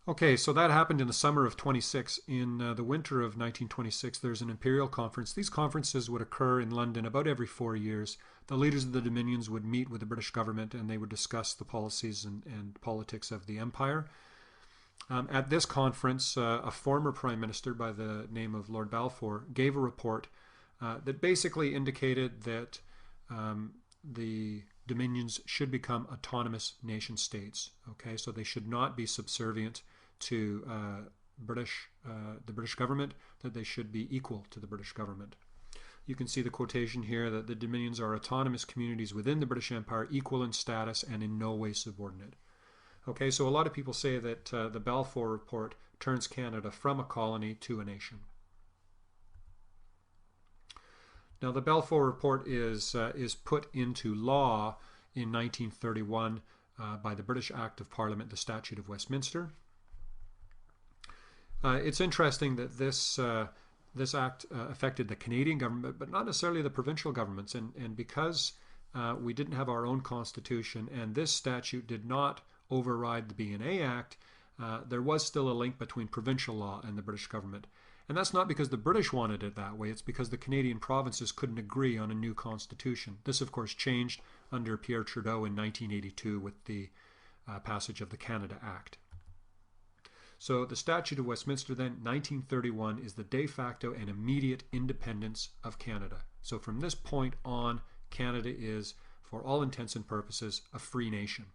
Okay, so that happened in the summer of 26. In the winter of 1926, there's an imperial conference. These conferences would occur in London about every 4 years. The leaders of the dominions would meet with the British government and they would discuss the policies and politics of the empire. At this conference, a former prime minister by the name of Lord Balfour gave a report that basically indicated that the dominions should become autonomous nation states. Okay, so they should not be subservient to the British government, that they should be equal to the British government. You can see the quotation here that the dominions are autonomous communities within the British Empire, equal in status and in no way subordinate. Okay, so a lot of people say that the Balfour Report turns Canada from a colony to a nation. Now, the Balfour Report is put into law in 1931 by the British Act of Parliament, the Statute of Westminster. It's interesting that this act affected the Canadian government, but not necessarily the provincial governments. And because we didn't have our own constitution and this statute did not override the B&A Act, there was still a link between provincial law and the British government. And that's not because the British wanted it that way, it's because the Canadian provinces couldn't agree on a new constitution. This, of course, changed under Pierre Trudeau in 1982 with the passage of the Canada Act. So the Statute of Westminster then, 1931, is the de facto and immediate independence of Canada. So from this point on, Canada is, for all intents and purposes, a free nation.